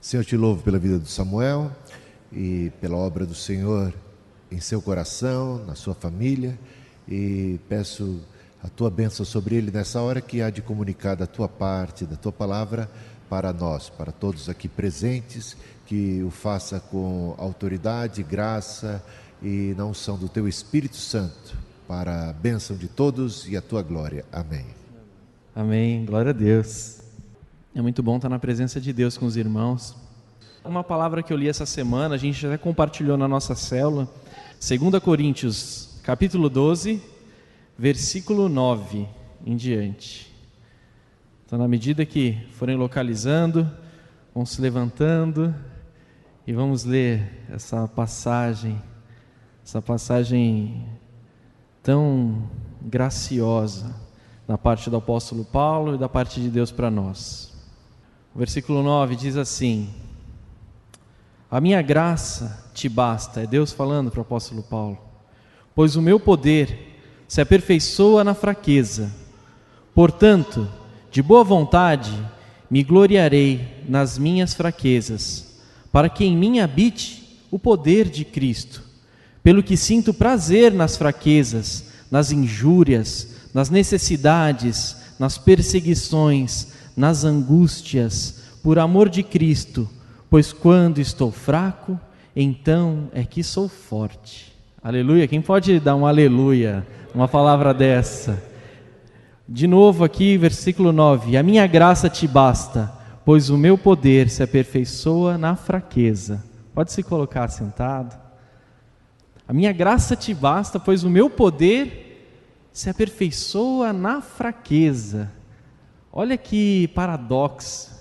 Senhor, te louvo pela vida do Samuel e pela obra do Senhor em seu coração, na sua família, e peço a tua bênção sobre ele nessa hora que há de comunicar da tua parte, da tua palavra para nós, para todos aqui presentes, que o faça com autoridade, graça e na unção do teu Espírito Santo, para a bênção de todos e a tua glória. Amém. Amém, glória a Deus. É muito bom estar na presença de Deus com os irmãos. Uma palavra que eu li essa semana, a gente já compartilhou na nossa célula, 2 Coríntios, capítulo 12, versículo 9 em diante. Então, na medida que forem localizando, vão se levantando e vamos ler essa passagem tão graciosa da parte do apóstolo Paulo e da parte de Deus para nós. O versículo 9 diz assim: a minha graça te basta, é Deus falando para o apóstolo Paulo, pois o meu poder se aperfeiçoa na fraqueza. Portanto, de boa vontade me gloriarei nas minhas fraquezas, para que em mim habite o poder de Cristo. Pelo que sinto prazer nas fraquezas, nas injúrias, nas necessidades, nas perseguições, nas angústias, por amor de Cristo, pois quando estou fraco, então é que sou forte. Aleluia, quem pode dar um aleluia, uma palavra dessa? De novo aqui, versículo 9, a minha graça te basta, pois o meu poder se aperfeiçoa na fraqueza. Pode se colocar sentado. A minha graça te basta, pois o meu poder se aperfeiçoa na fraqueza. Olha que paradoxo.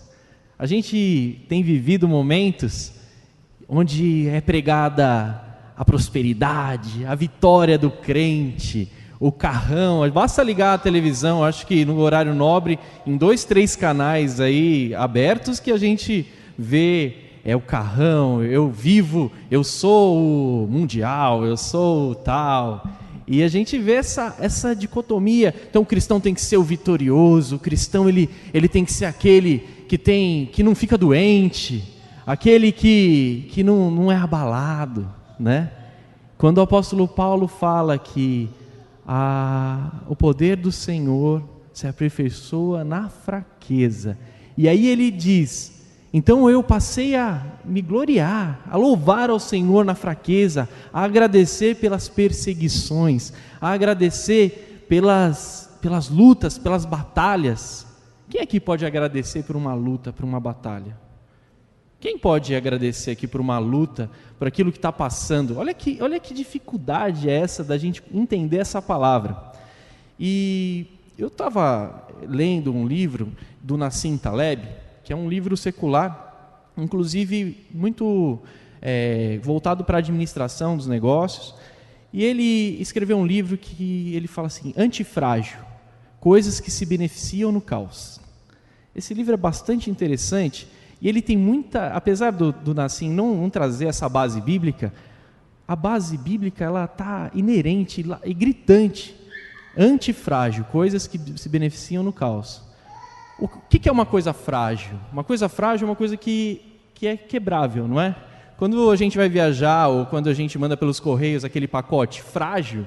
A gente tem vivido momentos onde é pregada a prosperidade, a vitória do crente, o carrão. Basta ligar a televisão, acho que no horário nobre, em 2, 3 canais aí abertos, que a gente vê o carrão, eu vivo, eu sou o mundial, eu sou o tal. E a gente vê essa dicotomia. Então o cristão tem que ser o vitorioso, o cristão ele tem que ser aquele que não fica doente, aquele que não é abalado, né? Quando o apóstolo Paulo fala que o poder do Senhor se aperfeiçoa na fraqueza, e aí ele diz: então eu passei a me gloriar, a louvar ao Senhor na fraqueza, a agradecer pelas perseguições, a agradecer pelas lutas, pelas batalhas. Quem aqui pode agradecer por uma luta, por uma batalha? Quem pode agradecer aqui por uma luta, por aquilo que está passando? Olha que dificuldade é essa da gente entender essa palavra. E eu estava lendo um livro do Nassim Taleb, que é um livro secular, inclusive muito voltado para a administração dos negócios, e ele escreveu um livro que ele fala assim: antifrágil, coisas que se beneficiam no caos. Esse livro é bastante interessante, e ele tem muita, apesar do Nassim não trazer essa base bíblica, a base bíblica ela está inerente e gritante. Antifrágil, coisas que se beneficiam no caos. O que é uma coisa frágil? Uma coisa frágil é uma coisa que é quebrável, não é? Quando a gente vai viajar ou quando a gente manda pelos correios aquele pacote frágil,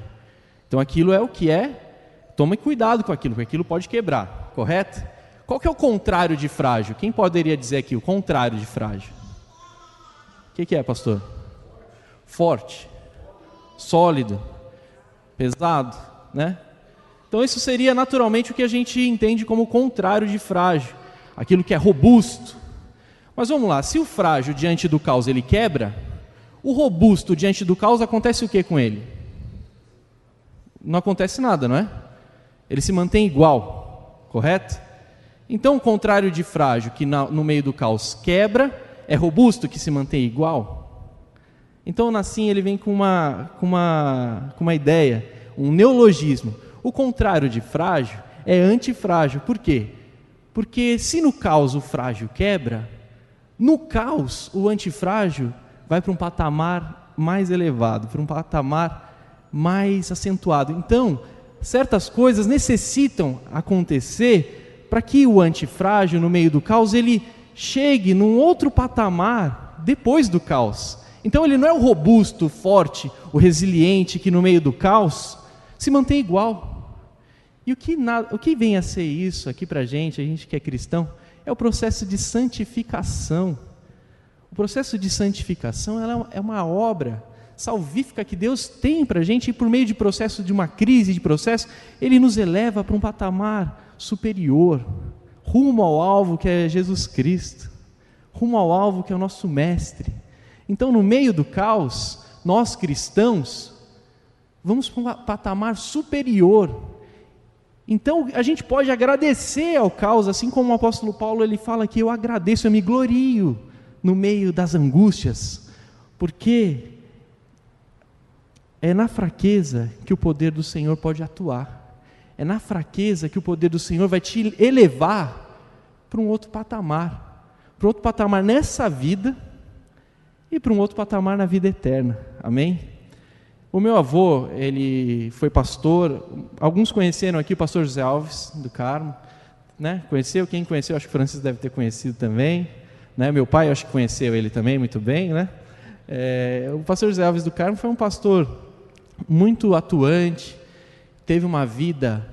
então aquilo é o que é, tome cuidado com aquilo, porque aquilo pode quebrar, correto? Qual que é o contrário de frágil? Quem poderia dizer aqui o contrário de frágil? O que é, pastor? Forte, sólido, pesado, né? Então isso seria naturalmente o que a gente entende como o contrário de frágil, aquilo que é robusto. Mas vamos lá, se o frágil diante do caos ele quebra, o robusto diante do caos acontece o que com ele? Não acontece nada, não é? Ele se mantém igual, correto? Então o contrário de frágil, que no meio do caos quebra, é robusto, que se mantém igual? Então o Nassim ele vem com uma ideia, um neologismo. O contrário de frágil é antifrágil. Por quê? Porque se no caos o frágil quebra, no caos o antifrágil vai para um patamar mais elevado, para um patamar mais acentuado. Então, certas coisas necessitam acontecer para que o antifrágil, no meio do caos, ele chegue num outro patamar depois do caos. Então ele não é o robusto, o forte, o resiliente que no meio do caos se mantém igual. E o que vem a ser isso aqui para a gente que é cristão, é o processo de santificação. O processo de santificação é uma obra salvífica que Deus tem para a gente, e por meio de processo, de uma crise de processo, Ele nos eleva para um patamar superior, rumo ao alvo que é Jesus Cristo, rumo ao alvo que é o nosso Mestre. Então, no meio do caos, nós cristãos vamos para um patamar superior. Então, a gente pode agradecer ao caos, assim como o apóstolo Paulo ele fala que eu agradeço, eu me glorio no meio das angústias, porque é na fraqueza que o poder do Senhor pode atuar, é na fraqueza que o poder do Senhor vai te elevar para um outro patamar nessa vida e para um outro patamar na vida eterna, amém? O meu avô, ele foi pastor, alguns conheceram aqui o pastor José Alves do Carmo, né? Conheceu? Quem conheceu, acho que o Francisco deve ter conhecido também, né? Meu pai, acho que conheceu ele também muito bem, né? O pastor José Alves do Carmo foi um pastor muito atuante, teve uma vida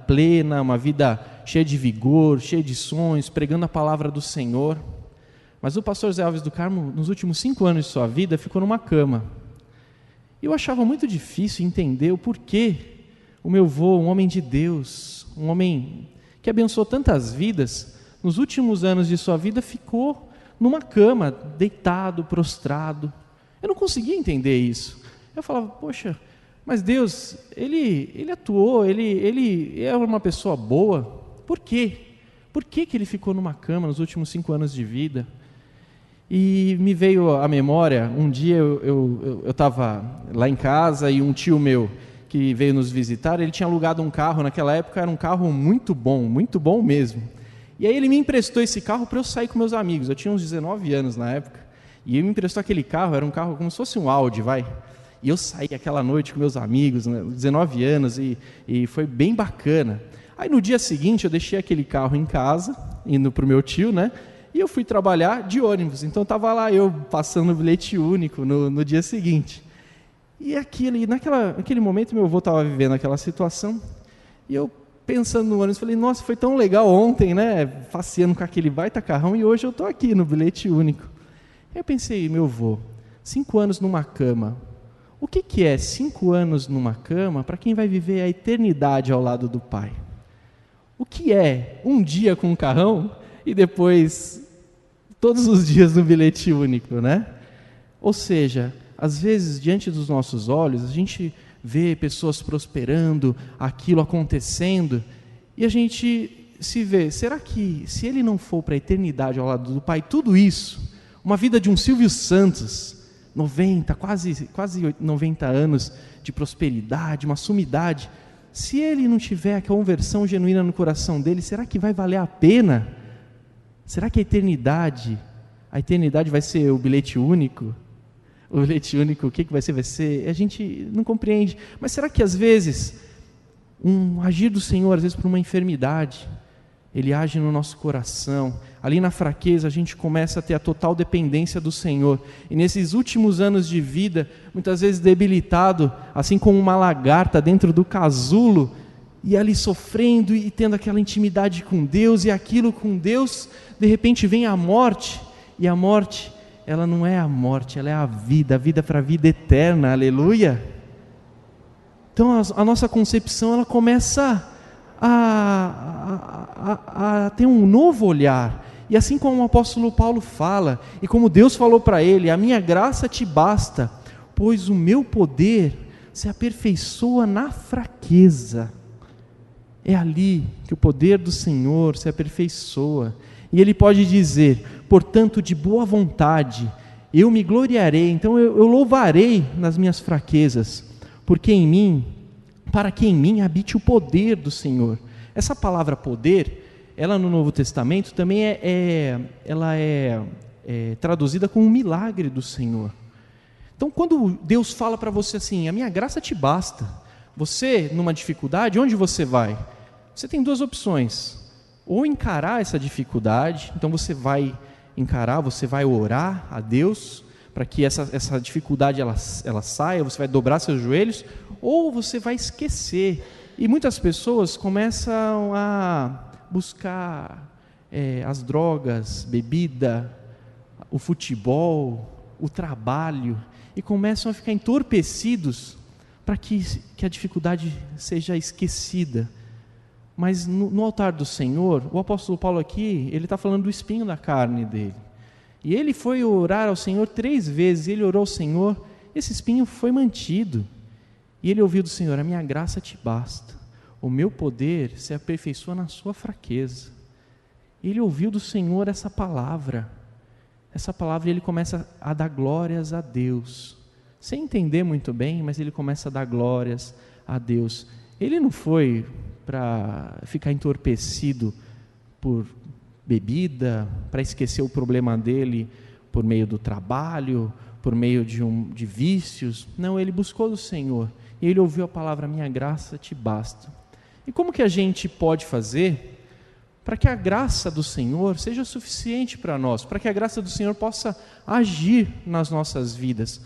plena, uma vida cheia de vigor, cheia de sonhos, pregando a palavra do Senhor. Mas o pastor José Alves do Carmo, nos últimos 5 anos de sua vida, ficou numa cama. Eu achava muito difícil entender o porquê o meu avô, um homem de Deus, um homem que abençoou tantas vidas, nos últimos anos de sua vida ficou numa cama, deitado, prostrado. Eu não conseguia entender isso. Eu falava, poxa, mas Deus, Ele atuou, ele é uma pessoa boa, por quê? Por que ele ficou numa cama nos últimos 5 anos de vida? E me veio à memória, um dia eu estava lá em casa e um tio meu que veio nos visitar, ele tinha alugado um carro, naquela época era um carro muito bom mesmo. E aí ele me emprestou esse carro para eu sair com meus amigos, eu tinha uns 19 anos na época, e ele me emprestou aquele carro, era um carro como se fosse um Audi, e eu saí aquela noite com meus amigos, né, 19 anos, e foi bem bacana. Aí no dia seguinte eu deixei aquele carro em casa, indo para o meu tio, né? E eu fui trabalhar de ônibus, então estava lá eu passando o bilhete único no dia seguinte. E naquele momento meu avô estava vivendo aquela situação, e eu pensando no ônibus, falei, nossa, foi tão legal ontem, né, passeando com aquele baita carrão, e hoje eu estou aqui no bilhete único. Aí eu pensei, meu avô, 5 anos numa cama, o que é 5 anos numa cama para quem vai viver a eternidade ao lado do Pai? O que é um dia com um carrão e depois todos os dias no bilhete único, né? Ou seja, às vezes diante dos nossos olhos a gente vê pessoas prosperando, aquilo acontecendo, e a gente se vê, será que se ele não for para a eternidade ao lado do Pai, tudo isso, uma vida de um Silvio Santos, 90, quase 90 anos de prosperidade, uma sumidade, se ele não tiver a conversão genuína no coração dele, será que vai valer a pena? Será que a eternidade vai ser o bilhete único? O bilhete único, o que vai ser? Vai ser, a gente não compreende, mas será que às vezes, um agir do Senhor, às vezes por uma enfermidade, Ele age no nosso coração, ali na fraqueza a gente começa a ter a total dependência do Senhor, e nesses últimos anos de vida, muitas vezes debilitado, assim como uma lagarta dentro do casulo, e ali sofrendo e tendo aquela intimidade com Deus, e aquilo com Deus, de repente vem a morte, e a morte, ela não é a morte, ela é a vida para a vida eterna, aleluia. Então a nossa concepção, ela começa a ter um novo olhar, e assim como o apóstolo Paulo fala, e como Deus falou para ele, a minha graça te basta, pois o meu poder se aperfeiçoa na fraqueza. É ali que o poder do Senhor se aperfeiçoa, e Ele pode dizer, portanto, de boa vontade, eu me gloriarei, então eu louvarei nas minhas fraquezas, para que em mim habite o poder do Senhor. Essa palavra poder, ela no Novo Testamento também ela é traduzida como um milagre do Senhor. Então quando Deus fala para você assim, a minha graça te basta, você numa dificuldade, onde você vai? Você tem 2 opções, ou encarar essa dificuldade. Então você vai encarar, você vai orar a Deus para que essa dificuldade ela saia, você vai dobrar seus joelhos, ou você vai esquecer. E muitas pessoas começam a buscar as drogas, bebida, o futebol, o trabalho, e começam a ficar entorpecidos para que a dificuldade seja esquecida. Mas no altar do Senhor, o apóstolo Paulo aqui, ele está falando do espinho da carne dele. E ele foi orar ao Senhor 3 vezes, ele orou ao Senhor, esse espinho foi mantido. E ele ouviu do Senhor: a minha graça te basta, o meu poder se aperfeiçoa na sua fraqueza. Ele ouviu do Senhor essa palavra, e ele começa a dar glórias a Deus, sem entender muito bem, mas ele começa a dar glórias a Deus. Ele não foi para ficar entorpecido por bebida, para esquecer o problema dele por meio do trabalho, por meio de vícios. Não, ele buscou do Senhor, e ele ouviu a palavra: minha graça te basta. E como que a gente pode fazer para que a graça do Senhor seja suficiente para nós, para que a graça do Senhor possa agir nas nossas vidas?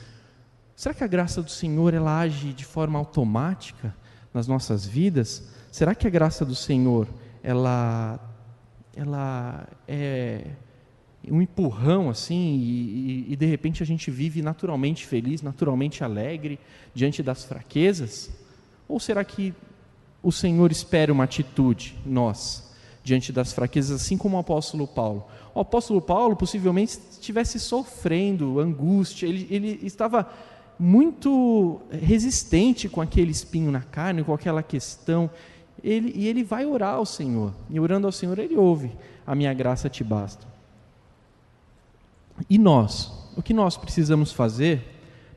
Será que a graça do Senhor ela age de forma automática nas nossas vidas? Será que a graça do Senhor ela é um empurrão assim e de repente a gente vive naturalmente feliz, naturalmente alegre diante das fraquezas? Ou será que o Senhor espera uma atitude nós diante das fraquezas, assim como o apóstolo Paulo? O apóstolo Paulo possivelmente estivesse sofrendo angústia, ele estava muito resistente com aquele espinho na carne, com aquela questão. Ele vai orar ao Senhor, e orando ao Senhor ele ouve: a minha graça te basta. E nós, o que nós precisamos fazer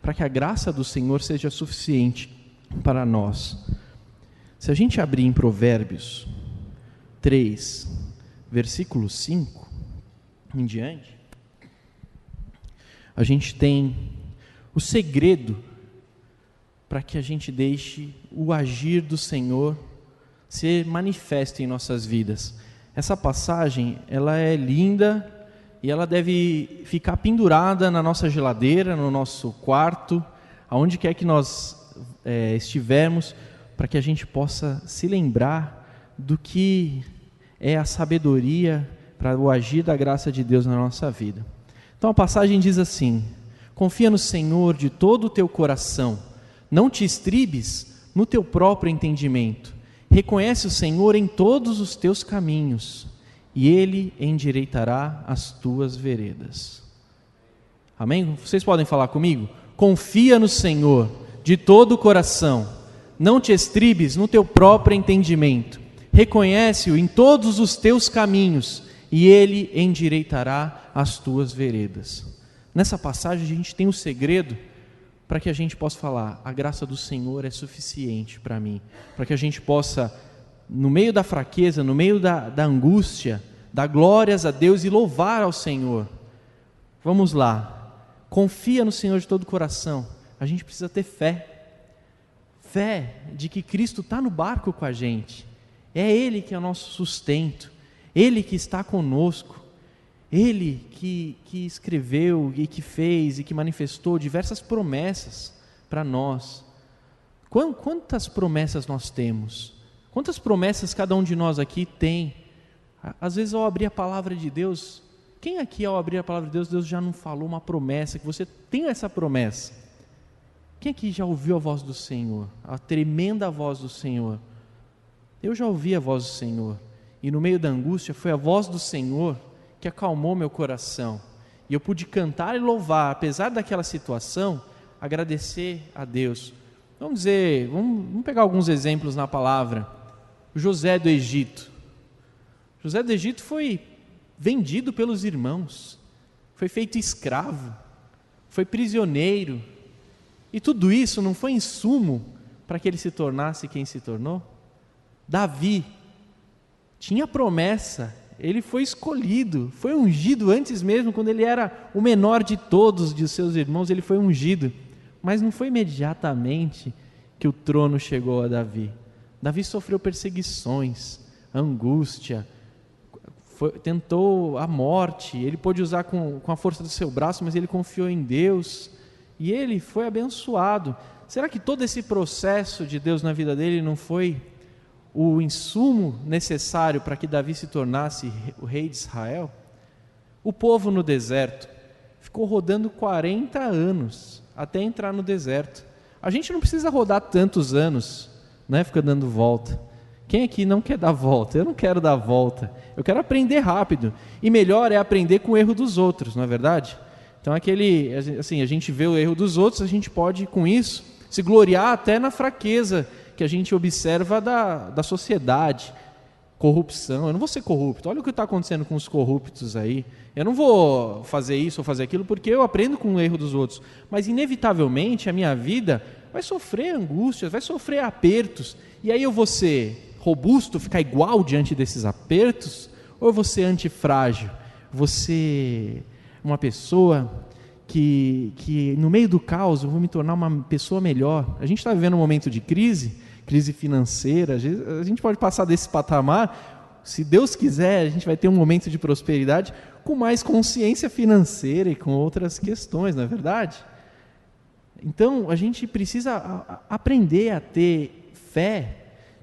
para que a graça do Senhor seja suficiente para nós? Se a gente abrir em Provérbios 3, versículo 5 em diante, a gente tem o segredo para que a gente deixe o agir do Senhor ser manifesto em nossas vidas. Essa passagem, ela é linda e ela deve ficar pendurada na nossa geladeira, no nosso quarto, aonde quer que nós estivermos, para que a gente possa se lembrar do que é a sabedoria para o agir da graça de Deus na nossa vida. Então a passagem diz assim: confia no Senhor de todo o teu coração, não te estribes no teu próprio entendimento, reconhece o Senhor em todos os teus caminhos, e Ele endireitará as tuas veredas. Amém? Vocês podem falar comigo? Confia no Senhor de todo o coração, não te estribes no teu próprio entendimento, reconhece-o em todos os teus caminhos, e Ele endireitará as tuas veredas. Nessa passagem a gente tem um segredo para que a gente possa falar: a graça do Senhor é suficiente para mim, para que a gente possa, no meio da fraqueza, no meio da angústia, dar glórias a Deus e louvar ao Senhor. Vamos lá, confia no Senhor de todo o coração. A gente precisa ter fé de que Cristo está no barco com a gente, é Ele que é o nosso sustento, Ele que está conosco, Ele que escreveu e que fez e que manifestou diversas promessas para nós. Quantas promessas nós temos? Quantas promessas cada um de nós aqui tem? Às vezes ao abrir a palavra de Deus, quem aqui ao abrir a palavra de Deus, Deus já não falou uma promessa, que você tem essa promessa? Quem aqui já ouviu a voz do Senhor? A tremenda voz do Senhor? Eu já ouvi a voz do Senhor, e no meio da angústia foi a voz do Senhor que acalmou meu coração, e eu pude cantar e louvar, apesar daquela situação, agradecer a Deus. Vamos pegar alguns exemplos na palavra. José do Egito. José do Egito foi vendido pelos irmãos, foi feito escravo, foi prisioneiro, e tudo isso não foi insumo para que ele se tornasse quem se tornou? Davi tinha promessa, ele foi escolhido, foi ungido antes mesmo, quando ele era o menor de todos de seus irmãos, ele foi ungido, mas não foi imediatamente que o trono chegou a Davi. Davi sofreu perseguições, angústia, tentou a morte, ele pôde usar com a força do seu braço, mas ele confiou em Deus, e ele foi abençoado. Será que todo esse processo de Deus na vida dele não foi o insumo necessário para que Davi se tornasse o rei de Israel? O povo no deserto ficou rodando 40 anos até entrar no deserto. A gente não precisa rodar tantos anos, né, fica dando volta. Quem aqui não quer dar volta? Eu não quero dar volta. Eu quero aprender rápido. E melhor é aprender com o erro dos outros, não é verdade? Então assim, a gente vê o erro dos outros, a gente pode com isso se gloriar até na fraqueza que a gente observa da sociedade. Corrupção, eu não vou ser corrupto. Olha o que está acontecendo com os corruptos aí. Eu não vou fazer isso ou fazer aquilo porque eu aprendo com o erro dos outros. Mas inevitavelmente a minha vida vai sofrer angústias, vai sofrer apertos. E aí eu vou ser robusto, ficar igual diante desses apertos? Ou eu vou ser antifrágil? Você uma pessoa que no meio do caos eu vou me tornar uma pessoa melhor. A gente está vivendo um momento de crise financeira, a gente pode passar desse patamar, se Deus quiser, a gente vai ter um momento de prosperidade com mais consciência financeira e com outras questões, não é verdade? Então, a gente precisa aprender a ter fé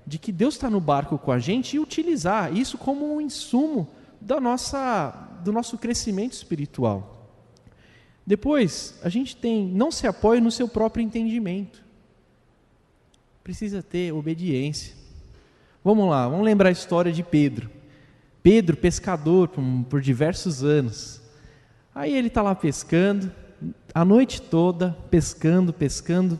de que Deus está no barco com a gente e utilizar isso como um insumo do nosso crescimento espiritual. Depois, a gente não se apoia no seu próprio entendimento. Precisa ter obediência. Vamos lá, vamos lembrar a história de Pedro. Pedro, pescador por diversos anos. Aí ele está lá pescando, a noite toda, pescando,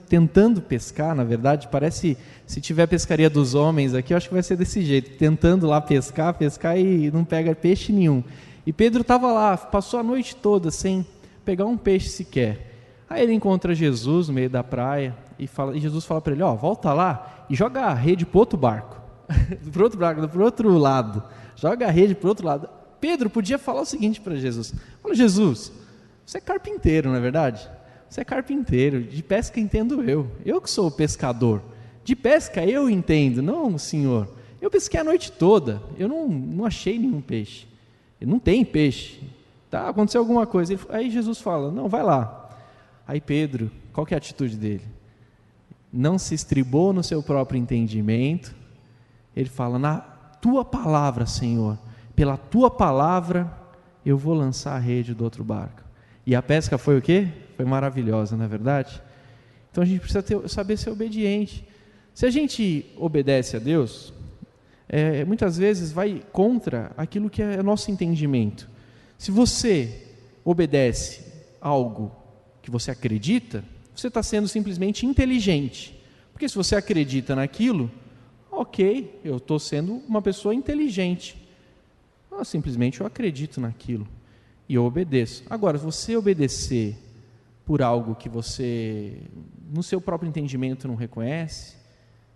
tentando pescar, na verdade, parece, se tiver pescaria dos homens aqui, eu acho que vai ser desse jeito, tentando lá pescar e não pega peixe nenhum. E Pedro estava lá, passou a noite toda sem pegar um peixe sequer. Aí ele encontra Jesus no meio da praia, e Jesus fala para ele, volta lá e joga a rede para o outro barco, para o outro lado, joga a rede para o outro lado. Pedro podia falar o seguinte para Jesus, fala, Jesus, você é carpinteiro, não é verdade? Você é carpinteiro, de pesca entendo eu que sou pescador, de pesca eu entendo, não o senhor. Eu pesquei a noite toda, eu não achei nenhum peixe, não tem peixe, tá? Aconteceu alguma coisa. Aí Jesus fala, não, vai lá. Aí Pedro, qual que é a atitude dele? Não se estribou no seu próprio entendimento, ele fala, na tua palavra, Senhor, pela tua palavra eu vou lançar a rede do outro barco. E a pesca foi o quê? Foi maravilhosa, não é verdade? Então a gente precisa saber ser obediente. Se a gente obedece a Deus, muitas vezes vai contra aquilo que é nosso entendimento. Se você obedece algo que você acredita, você está sendo simplesmente inteligente. Porque se você acredita naquilo, ok, eu estou sendo uma pessoa inteligente. Simplesmente eu acredito naquilo e eu obedeço. Agora, se você obedecer por algo que você, no seu próprio entendimento, não reconhece,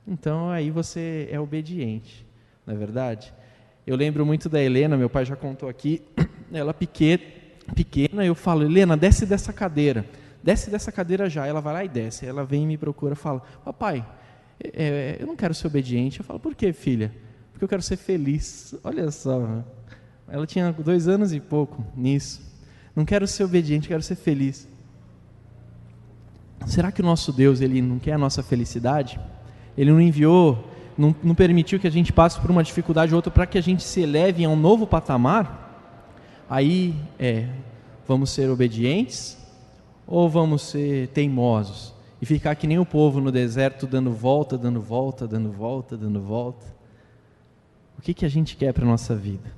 então aí você é obediente, não é verdade? Eu lembro muito da Helena, meu pai já contou aqui, ela pequena, eu falo, Helena, desce dessa cadeira já, ela vai lá e desce, ela vem e me procura, fala, papai, eu não quero ser obediente. Eu falo, por quê, filha? Porque eu quero ser feliz. Olha só, ela tinha 2 anos e pouco nisso, não quero ser obediente, quero ser feliz. Será que o nosso Deus, Ele não quer a nossa felicidade? Ele não enviou, não permitiu que a gente passe por uma dificuldade ou outra para que a gente se eleve a um novo patamar? Aí vamos ser obedientes ou vamos ser teimosos e ficar que nem o povo no deserto dando volta? O que a gente quer para a nossa vida?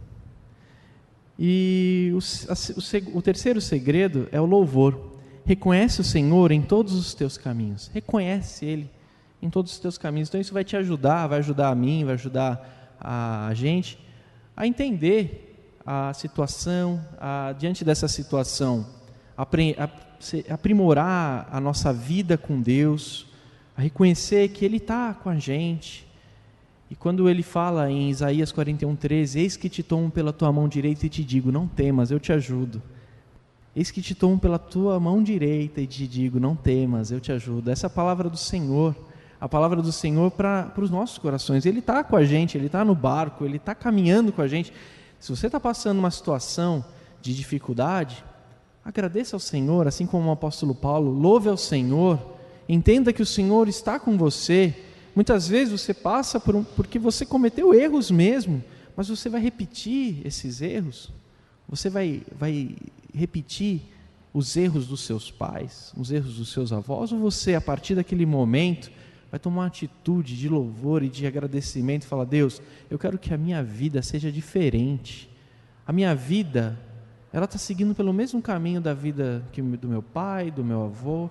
E o terceiro segredo é o louvor. Reconhece o Senhor em todos os teus caminhos, reconhece Ele em todos os teus caminhos. Então isso vai te ajudar, vai ajudar a mim, vai ajudar a gente a entender a situação, diante dessa situação, aprimorar a nossa vida com Deus, a reconhecer que Ele está com a gente. E quando Ele fala em Isaías 41:13, eis que te tomo pela tua mão direita e te digo, não temas, eu te ajudo. Eis que te tomo pela tua mão direita e te digo, não temas, eu te ajudo. Essa é a palavra do Senhor, a palavra do Senhor para os nossos corações. Ele está com a gente, Ele está no barco, Ele está caminhando com a gente. Se você está passando uma situação de dificuldade, agradeça ao Senhor, assim como o apóstolo Paulo, louve ao Senhor, entenda que o Senhor está com você. Muitas vezes você passa porque você cometeu erros mesmo, mas você vai repetir esses erros, você vai repetir os erros dos seus pais, os erros dos seus avós, ou você, a partir daquele momento, vai tomar uma atitude de louvor e de agradecimento e falar: Deus, eu quero que a minha vida seja diferente. A minha vida, ela está seguindo pelo mesmo caminho da vida do meu pai, do meu avô,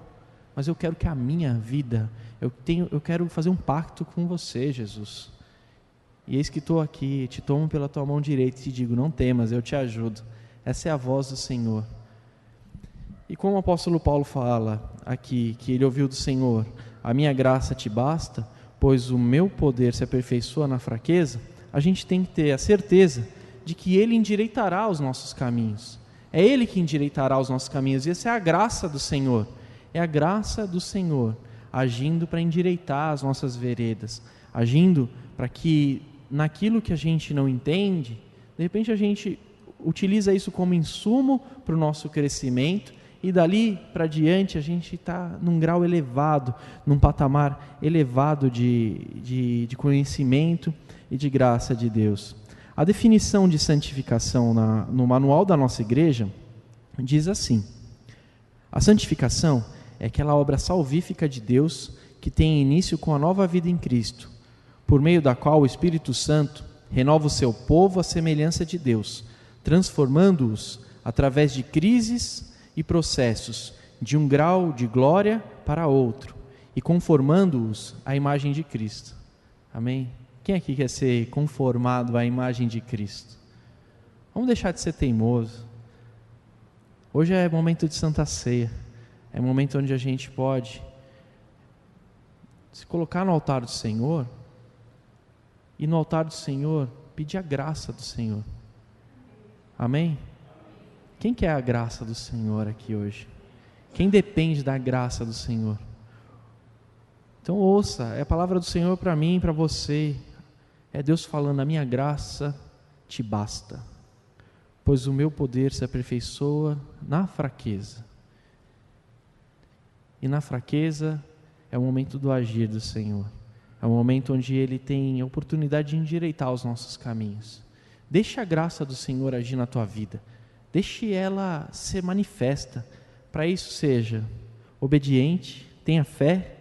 mas eu quero que a minha vida, eu quero fazer um pacto com você, Jesus. E eis que estou aqui, te tomo pela tua mão direita e te digo: não temas, eu te ajudo. Essa é a voz do Senhor. E como o apóstolo Paulo fala aqui, que ele ouviu do Senhor: a minha graça te basta, pois o meu poder se aperfeiçoa na fraqueza, a gente tem que ter a certeza de que Ele endireitará os nossos caminhos. É Ele que endireitará os nossos caminhos, e essa é a graça do Senhor. É a graça do Senhor agindo para endireitar as nossas veredas, agindo para que naquilo que a gente não entende, de repente a gente utiliza isso como insumo para o nosso crescimento, e dali para diante a gente está num grau elevado, num patamar elevado de conhecimento e de graça de Deus. A definição de santificação no manual da nossa igreja diz assim: a santificação é aquela obra salvífica de Deus que tem início com a nova vida em Cristo, por meio da qual o Espírito Santo renova o seu povo à semelhança de Deus, transformando-os através de crises e processos de um grau de glória para outro e conformando-os à imagem de Cristo. Amém? Quem aqui quer ser conformado à imagem de Cristo? Vamos deixar de ser teimoso. Hoje é momento de Santa Ceia, é momento onde a gente pode se colocar no altar do Senhor e no altar do Senhor pedir a graça do Senhor. Amém? Quem quer a graça do Senhor aqui hoje? Quem depende da graça do Senhor? Então ouça, é a palavra do Senhor para mim e para você. É Deus falando: a minha graça te basta, pois o meu poder se aperfeiçoa na fraqueza. E na fraqueza é o momento do agir do Senhor. É o momento onde Ele tem a oportunidade de endireitar os nossos caminhos. Deixe a graça do Senhor agir na tua vida. Deixe ela ser manifesta. Para isso, seja obediente, tenha fé,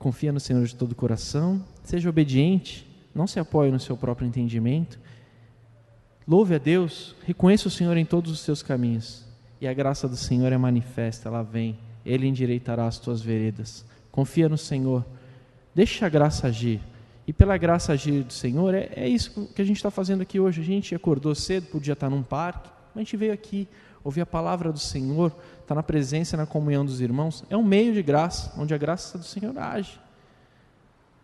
confia no Senhor de todo o coração, seja obediente, não se apoie no seu próprio entendimento, louve a Deus, reconheça o Senhor em todos os seus caminhos, e a graça do Senhor é manifesta, ela vem, Ele endireitará as tuas veredas. Confia no Senhor, deixa a graça agir, e pela graça agir do Senhor, é isso que a gente está fazendo aqui hoje. A gente acordou cedo, podia estar num parque, a gente veio aqui ouvir a palavra do Senhor, estar na presença e na comunhão dos irmãos, é um meio de graça, onde a graça do Senhor age.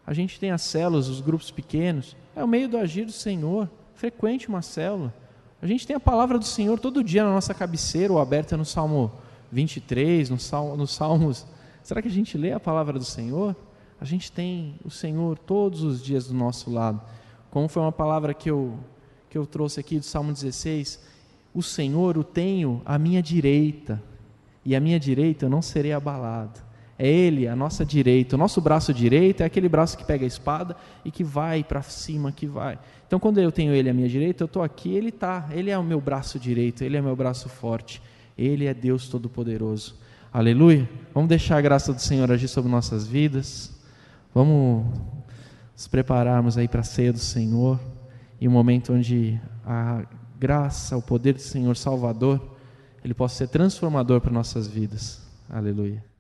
A gente tem as células, os grupos pequenos, é o meio do agir do Senhor. Frequente uma célula. A gente tem a palavra do Senhor todo dia na nossa cabeceira, ou aberta no Salmo 23, nos Salmos. Será que a gente lê a palavra do Senhor? A gente tem o Senhor todos os dias do nosso lado. Como foi uma palavra que eu trouxe aqui do Salmo 16, o Senhor o tenho à minha direita, e à minha direita eu não serei abalado. É Ele, a nossa direita, o nosso braço direito é aquele braço que pega a espada e que vai para cima, que vai. Então quando eu tenho Ele à minha direita, eu estou aqui, Ele é o meu braço direito, Ele é o meu braço forte, Ele é Deus Todo-Poderoso. Aleluia! Vamos deixar a graça do Senhor agir sobre nossas vidas, vamos nos prepararmos aí para a ceia do Senhor, e um momento onde a graça, o poder do Senhor Salvador, Ele possa ser transformador para nossas vidas. Aleluia.